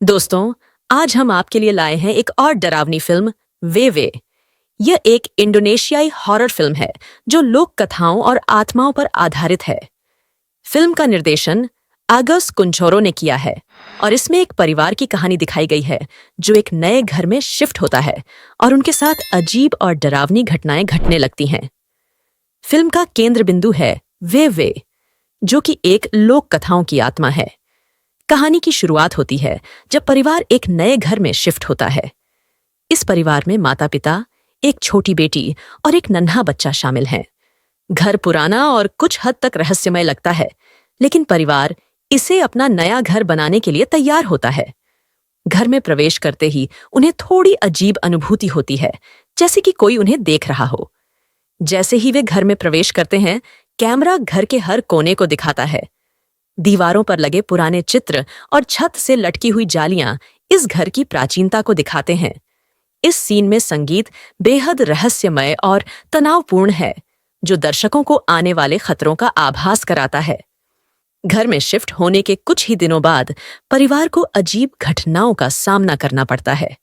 दोस्तों, आज हम आपके लिए लाए हैं एक और डरावनी फिल्म वे। यह एक इंडोनेशियाई हॉरर फिल्म है जो लोक कथाओं और आत्माओं पर आधारित है। फिल्म का निर्देशन आगस कुंचोरो ने किया है और इसमें एक परिवार की कहानी दिखाई गई है जो एक नए घर में शिफ्ट होता है और उनके साथ अजीब और डरावनी घटनाएं घटने लगती हैं। फिल्म का केंद्र बिंदु है वे, जो कि एक लोक कथाओं की आत्मा है। कहानी की शुरुआत होती है जब परिवार एक नए घर में शिफ्ट होता है। इस परिवार में माता-पिता, एक छोटी बेटी और एक नन्हा बच्चा शामिल हैं। घर पुराना और कुछ हद तक रहस्यमय लगता है, लेकिन परिवार इसे अपना नया घर बनाने के लिए तैयार होता है। घर में प्रवेश करते ही उन्हें थोड़ी अजीब अनुभूति होती है, जैसे कि कोई उन्हें देख रहा हो। जैसे ही वे घर में प्रवेश करते हैं, कैमरा घर के हर कोने को दिखाता है। दीवारों पर लगे पुराने चित्र और छत से लटकी हुई जालियां इस घर की प्राचीनता को दिखाते हैं। इस सीन में संगीत बेहद रहस्यमय और तनावपूर्ण है, जो दर्शकों को आने वाले खतरों का आभास कराता है। घर में शिफ्ट होने के कुछ ही दिनों बाद परिवार को अजीब घटनाओं का सामना करना पड़ता है।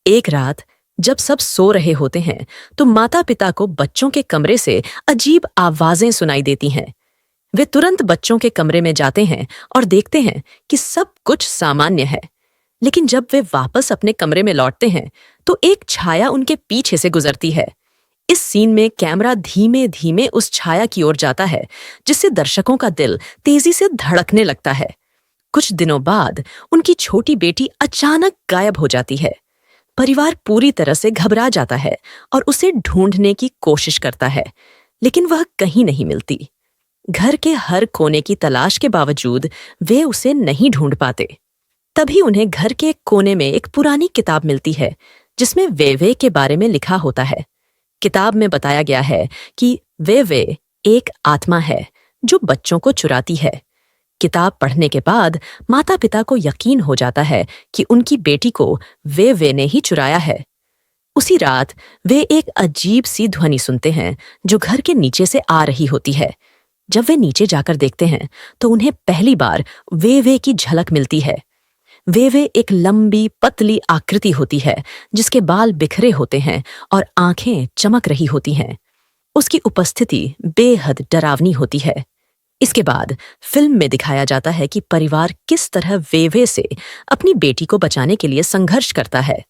एक रात जब सब सो रहे होते हैं, तो माता-पिता को बच्चों के कमरे से अजीब आवाजें सुनाई देती हैं। वे तुरंत बच्चों के कमरे में जाते हैं और देखते हैं कि सब कुछ सामान्य है। लेकिन जब वे वापस अपने कमरे में लौटते हैं, तो एक छाया उनके पीछे से गुजरती है। इस सीन में कैमरा धीमे धीमे उस छाया की ओर जाता है, जिससे दर्शकों का दिल तेजी से धड़कने लगता है। कुछ दिनों बाद उनकी छोटी बेटी अचानक गायब हो जाती है। परिवार पूरी तरह से घबरा जाता है और उसे ढूंढने की कोशिश करता है, लेकिन वह कहीं नहीं मिलती। घर के हर कोने की तलाश के बावजूद वे उसे नहीं ढूंढ पाते। तभी उन्हें घर के एक कोने में एक पुरानी किताब मिलती है, जिसमें वे के बारे में लिखा होता है। किताब में बताया गया है कि वे एक आत्मा है जो बच्चों को चुराती है। किताब पढ़ने के बाद माता-पिता को यकीन हो जाता है कि उनकी बेटी को वे ने ही चुराया है। उसी रात वे एक अजीब सी ध्वनि सुनते हैं जो घर के नीचे से आ रही होती है। जब वे नीचे जाकर देखते हैं, तो उन्हें पहली बार वे की झलक मिलती है। वे एक लंबी पतली आकृति होती है, जिसके बाल बिखरे होते हैं और आंखें चमक रही होती हैं। उसकी उपस्थिति बेहद डरावनी होती है। इसके बाद फिल्म में दिखाया जाता है कि परिवार किस तरह वे से अपनी बेटी को बचाने के लिए संघर्ष करता है।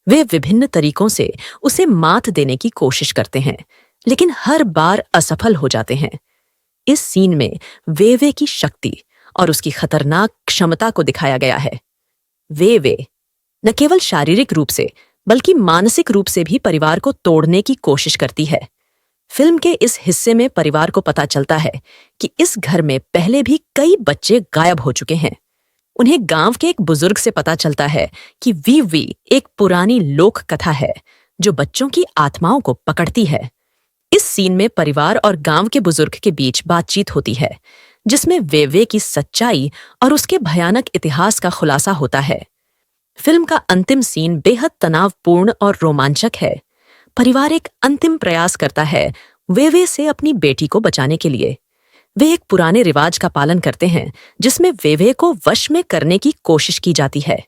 वे विभिन्न तरीकों से उसे मात देने की कोशिश करते हैं, लेकिन हर बार असफल हो जाते हैं। इस सीन में वे की शक्ति और उसकी खतरनाक क्षमता को दिखाया गया है। वे न केवल शारीरिक रूप से बल्कि मानसिक रूप से भी परिवार को तोड़ने की कोशिश करती है। फिल्म के इस हिस्से में परिवार को पता चलता है कि इस घर में पहले भी कई बच्चे गायब हो चुके हैं। उन्हें गांव के एक बुजुर्ग से पता चलता है कि वी एक पुरानी लोक कथा है जो बच्चों की आत्माओं को पकड़ती है। इस सीन में परिवार और गांव के बुजुर्ग के बीच बातचीत होती है, जिसमें वे की सच्चाई और उसके भयानक इतिहास का खुलासा होता है। फिल्म का अंतिम सीन बेहद तनावपूर्ण और रोमांचक है। परिवार एक अंतिम प्रयास करता है वे से अपनी बेटी को बचाने के लिए। वे एक पुराने रिवाज का पालन करते हैं, जिसमें वे को वश में करने की कोशिश की जाती है।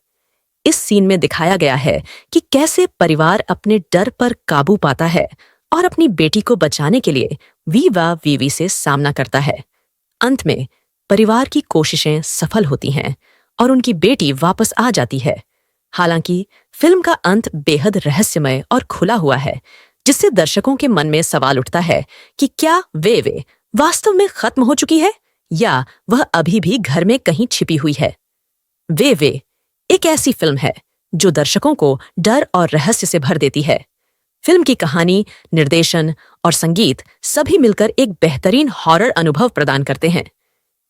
इस सीन में दिखाया गया है कि कैसे परिवार अपने डर पर काबू पाता है और अपनी बेटी को बचाने के लिए वी से सामना करता है। अंत में परिवार की कोशिशें सफल होती हैं और उनकी बेटी वापस आ जाती है। हालांकि फिल्म का अंत बेहद रहस्यमय और खुला हुआ है, जिससे दर्शकों के मन में सवाल उठता है कि क्या वे वास्तव में खत्म हो चुकी है या वह अभी भी घर में कहीं छिपी हुई है। वे एक ऐसी फिल्म है जो दर्शकों को डर और रहस्य से भर देती है। फिल्म की कहानी, निर्देशन और संगीत सभी मिलकर एक बेहतरीन हॉरर अनुभव प्रदान करते हैं।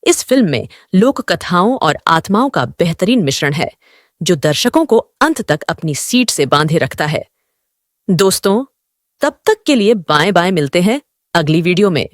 इस फिल्म में लोक कथाओं और आत्माओं का बेहतरीन मिश्रण है, जो दर्शकों को अंत तक अपनी सीट से बांधे रखता है। दोस्तों, तब तक के लिए बाएं बाएं मिलते हैं अगली वीडियो में।